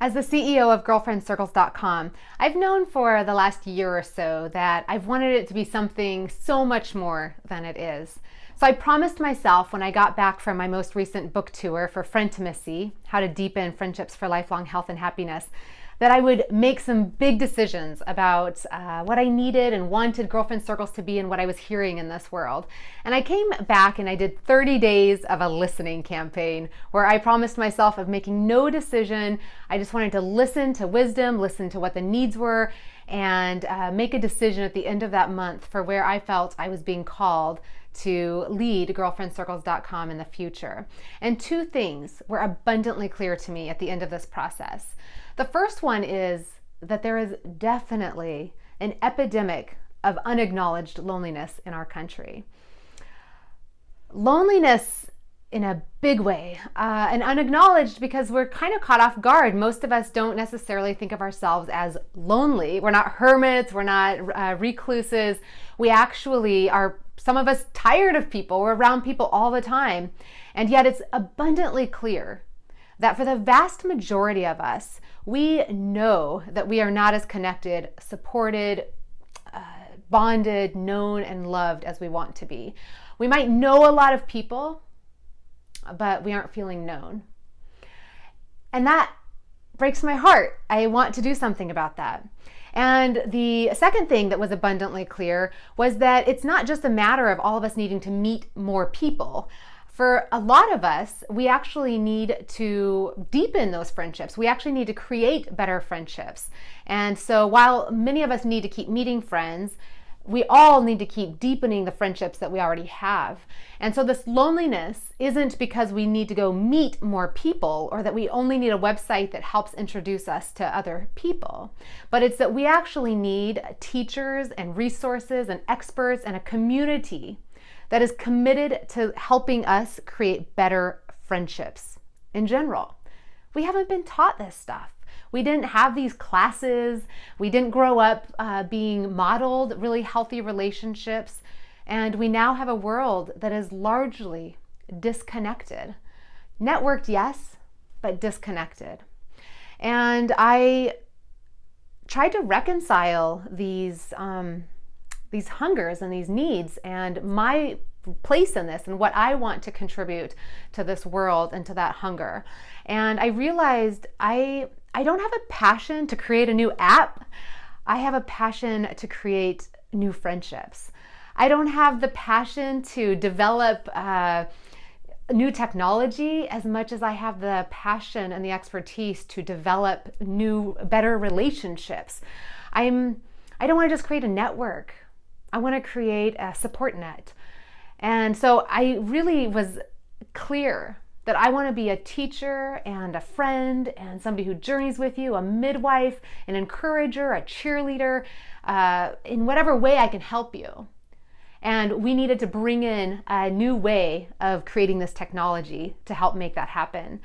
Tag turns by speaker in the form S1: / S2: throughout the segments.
S1: As the CEO of GIRLFRIENDCIRCLES.com, I've known for the last year or so that I've wanted it to be something so much more than it is. So I promised myself when I got back from my most recent book tour for Friendtimacy, How to Deepen Friendships for Lifelong Health and Happiness, that I would make some big decisions about what I needed and wanted Girlfriend Circles to be and what I was hearing in this world. And I came back and I did 30 days of a listening campaign where I promised myself of making no decision. I just wanted to listen to wisdom, listen to what the needs were, and make a decision at the end of that month for where I felt I was being called to lead GIRLFRIENDCIRCLES.com in the future. And two things were abundantly clear to me at the end of this process. The first one is that there is definitely an epidemic of unacknowledged loneliness in our country. Loneliness in a big way, and unacknowledged because we're kind of caught off guard. Most of us don't necessarily think of ourselves as lonely. We're not hermits, we're not recluses. We actually are, some of us, tired of people. We're around people all the time. And yet it's abundantly clear that for the vast majority of us, we know that we are not as connected, supported, bonded, known, and loved as we want to be. We might know a lot of people, but we aren't feeling known. And that breaks my heart. I want to do something about that. And the second thing that was abundantly clear was that it's not just a matter of all of us needing to meet more people. For a lot of us, we actually need to deepen those friendships. We actually need to create better friendships. And so while many of us need to keep meeting friends, we all need to keep deepening the friendships that we already have. And so this loneliness isn't because we need to go meet more people or that we only need a website that helps introduce us to other people, but it's that we actually need teachers and resources and experts and a community that is committed to helping us create better friendships in general. We haven't been taught this stuff. We didn't have these classes. We didn't grow up being modeled really healthy relationships. And we now have a world that is largely disconnected. Networked, yes, but disconnected. And I tried to reconcile these hungers and these needs and my place in this and what I want to contribute to this world and to that hunger. And I realized I don't have a passion to create a new app. I have a passion to create new friendships. I don't have the passion to develop new technology as much as I have the passion and the expertise to develop new, better relationships. I don't want to just create a network. I want to create a support net. And so I really was clear that I want to be a teacher and a friend and somebody who journeys with you, a midwife, an encourager, a cheerleader, in whatever way I can help you. And we needed to bring in a new way of creating this technology to help make that happen.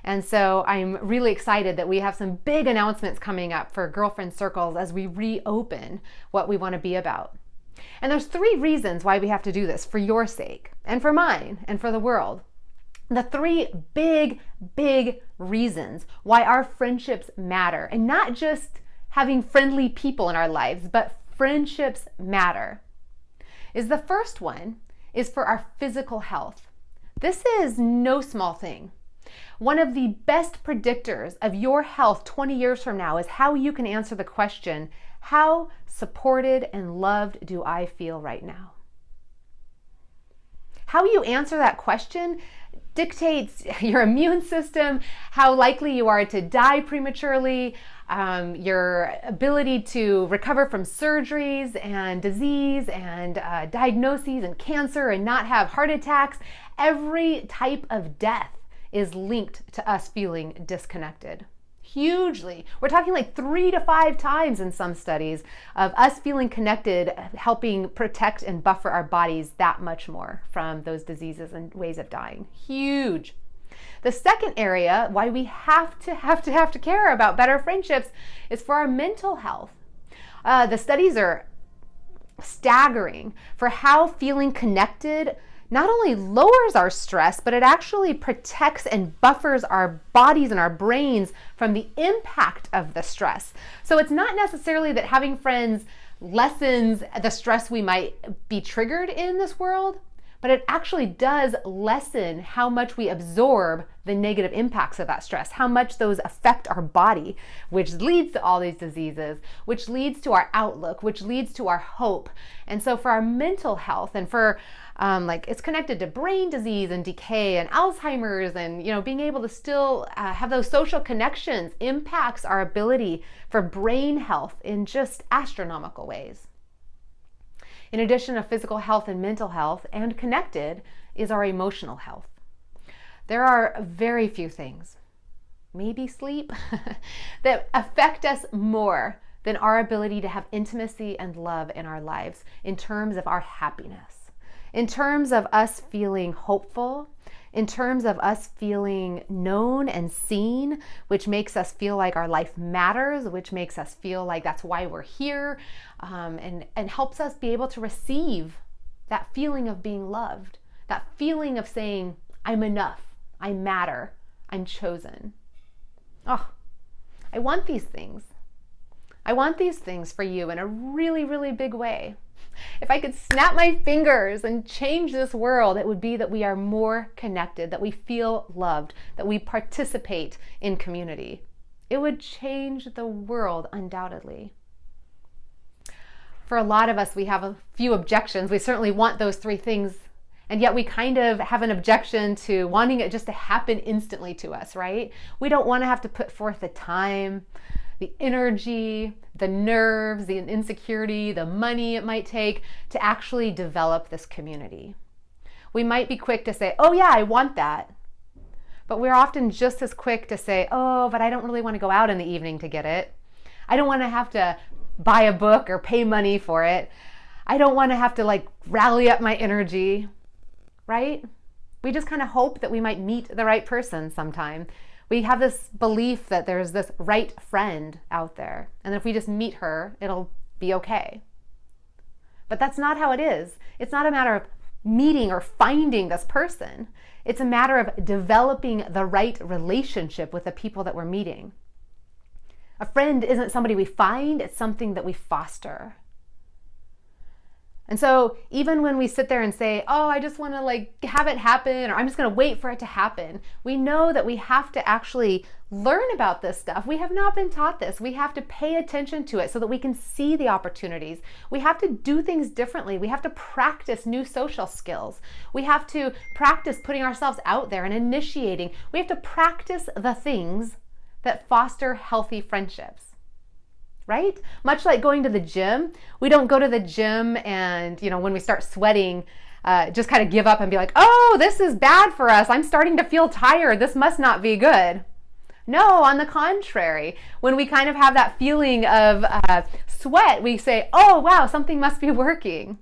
S1: And so I'm really excited that we have some big announcements coming up for Girlfriend Circles as we reopen what we want to be about. And there's 3 reasons why we have to do this for your sake and for mine and for the world. The 3 big reasons why our friendships matter, and not just having friendly people in our lives, but friendships matter, is the first one is for our physical health. This is no small thing. One of the best predictors of your health 20 years from now is how you can answer the question, how supported and loved do I feel right now? How you answer that question dictates your immune system, how likely you are to die prematurely, your ability to recover from surgeries and disease and diagnoses and cancer and not have heart attacks. Every type of death is linked to us feeling disconnected. Hugely. We're talking like 3 to 5 times in some studies of us feeling connected, helping protect and buffer our bodies that much more from those diseases and ways of dying. Huge. The second area why we have to care about better friendships is for our mental health. The studies are staggering for how feeling connected not only lowers our stress, but it actually protects and buffers our bodies and our brains from the impact of the stress. So it's not necessarily that having friends lessens the stress we might be triggered in this world, but it actually does lessen how much we absorb the negative impacts of that stress, how much those affect our body, which leads to all these diseases, which leads to our outlook, which leads to our hope. And so for our mental health and for it's connected to brain disease and decay and Alzheimer's, and being able to still have those social connections impacts our ability for brain health in just astronomical ways. In addition to physical health and mental health, and connected, is our emotional health. There are very few things, maybe sleep, that affect us more than our ability to have intimacy and love in our lives in terms of our happiness, in terms of us feeling hopeful, in terms of us feeling known and seen, which makes us feel like our life matters, which makes us feel like that's why we're here, and helps us be able to receive that feeling of being loved, that feeling of saying, I'm enough, I matter, I'm chosen. Oh, I want these things. I want these things for you in a really, really big way. If I could snap my fingers and change this world, it would be that we are more connected, that we feel loved, that we participate in community. It would change the world, undoubtedly. For a lot of us, we have a few objections. We certainly want those three things, and yet we kind of have an objection to wanting it just to happen instantly to us, right? We don't want to have to put forth the time, the energy, the nerves, the insecurity, the money it might take to actually develop this community. We might be quick to say, oh yeah, I want that. But we're often just as quick to say, oh, but I don't really want to go out in the evening to get it. I don't want to have to buy a book or pay money for it. I don't want to have to rally up my energy, right? We just kind of hope that we might meet the right person sometime. We have this belief that there's this right friend out there, and if we just meet her, it'll be okay. But that's not how it is. It's not a matter of meeting or finding this person. It's a matter of developing the right relationship with the people that we're meeting. A friend isn't somebody we find, it's something that we foster. And so even when we sit there and say, oh, I just want to have it happen, or I'm just going to wait for it to happen, we know that we have to actually learn about this stuff. We have not been taught this. We have to pay attention to it so that we can see the opportunities. We have to do things differently. We have to practice new social skills. We have to practice putting ourselves out there and initiating. We have to practice the things that foster healthy friendships. Right? Much like going to the gym, we don't go to the gym and, when we start sweating, just kind of give up and be like, oh, this is bad for us. I'm starting to feel tired. This must not be good. No, on the contrary, when we kind of have that feeling of sweat, we say, oh, wow, something must be working.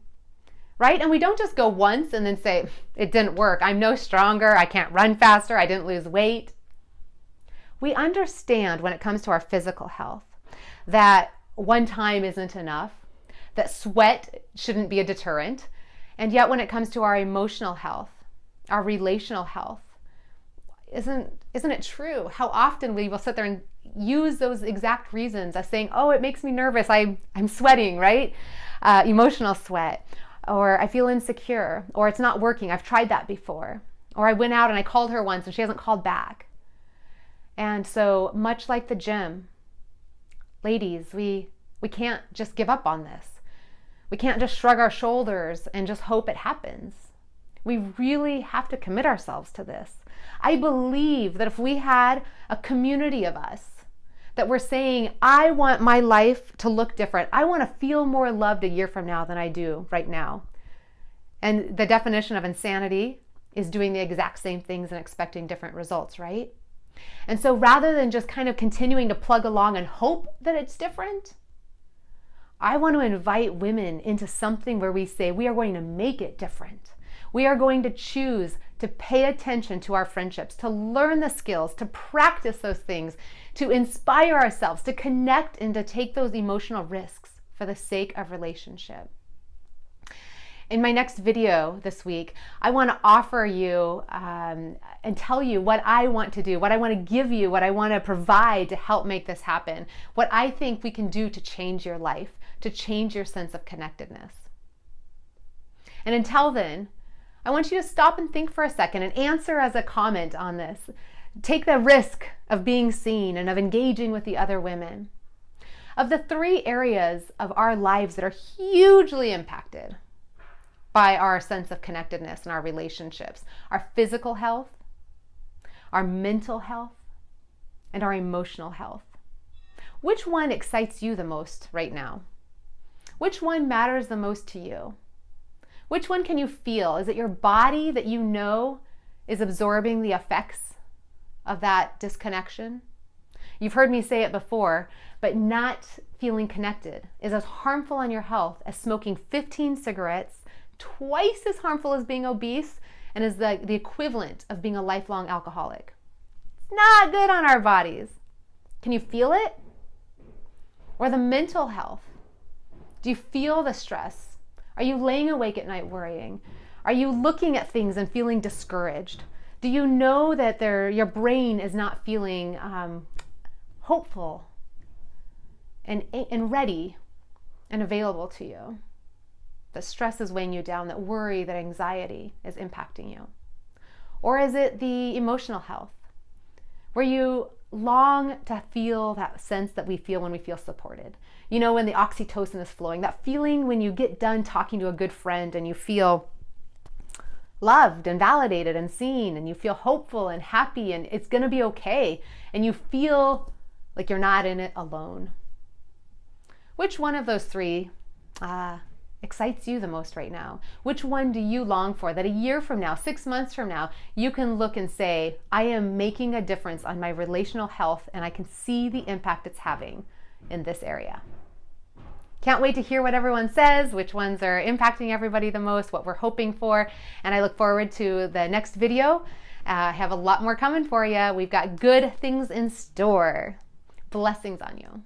S1: Right? And we don't just go once and then say, it didn't work. I'm no stronger. I can't run faster. I didn't lose weight. We understand when it comes to our physical health that one time isn't enough, that sweat shouldn't be a deterrent. And yet when it comes to our emotional health, our relational health, isn't it true how often we will sit there and use those exact reasons as saying, oh, it makes me nervous, I'm sweating, right? Emotional sweat, or I feel insecure, or it's not working, I've tried that before, or I went out and I called her once and she hasn't called back. And so much like the gym, ladies, we can't just give up on this. We can't just shrug our shoulders and just hope it happens. We really have to commit ourselves to this. I believe that if we had a community of us that were saying, I want my life to look different. I want to feel more loved a year from now than I do right now. And the definition of insanity is doing the exact same things and expecting different results, right? And so rather than just kind of continuing to plug along and hope that it's different, I want to invite women into something where we say we are going to make it different. We are going to choose to pay attention to our friendships, to learn the skills, to practice those things, to inspire ourselves, to connect and to take those emotional risks for the sake of relationship. In my next video this week, I want to offer you and tell you what I want to do, what I want to give you, what I want to provide to help make this happen, what I think we can do to change your life, to change your sense of connectedness. And until then, I want you to stop and think for a second and answer as a comment on this. Take the risk of being seen and of engaging with the other women. Of the 3 areas of our lives that are hugely impacted by our sense of connectedness and our relationships, our physical health, our mental health, and our emotional health, which one excites you the most right now? Which one matters the most to you? Which one can you feel? Is it your body that you know is absorbing the effects of that disconnection? You've heard me say it before, but not feeling connected is as harmful on your health as smoking 15 cigarettes, twice as harmful as being obese, and is the equivalent of being a lifelong alcoholic. It's not good on our bodies. Can you feel it? Or the mental health? Do you feel the stress? Are you laying awake at night worrying? Are you looking at things and feeling discouraged? Do you know that your brain is not feeling hopeful and ready and available to you? That stress is weighing you down, that worry, that anxiety is impacting you? Or is it the emotional health, where you long to feel that sense that we feel when we feel supported? You know, when the oxytocin is flowing, that feeling when you get done talking to a good friend and you feel loved and validated and seen, and you feel hopeful and happy and it's going to be okay, and you feel like you're not in it alone. Which one of those 3 excites you the most right now? Which one do you long for that a year from now, 6 months from now, you can look and say, I am making a difference on my relational health and I can see the impact it's having in this area? Can't wait to hear what everyone says, which ones are impacting everybody the most, what we're hoping for, and I look forward to the next video. I have a lot more coming for you. We've got good things in store. Blessings on you.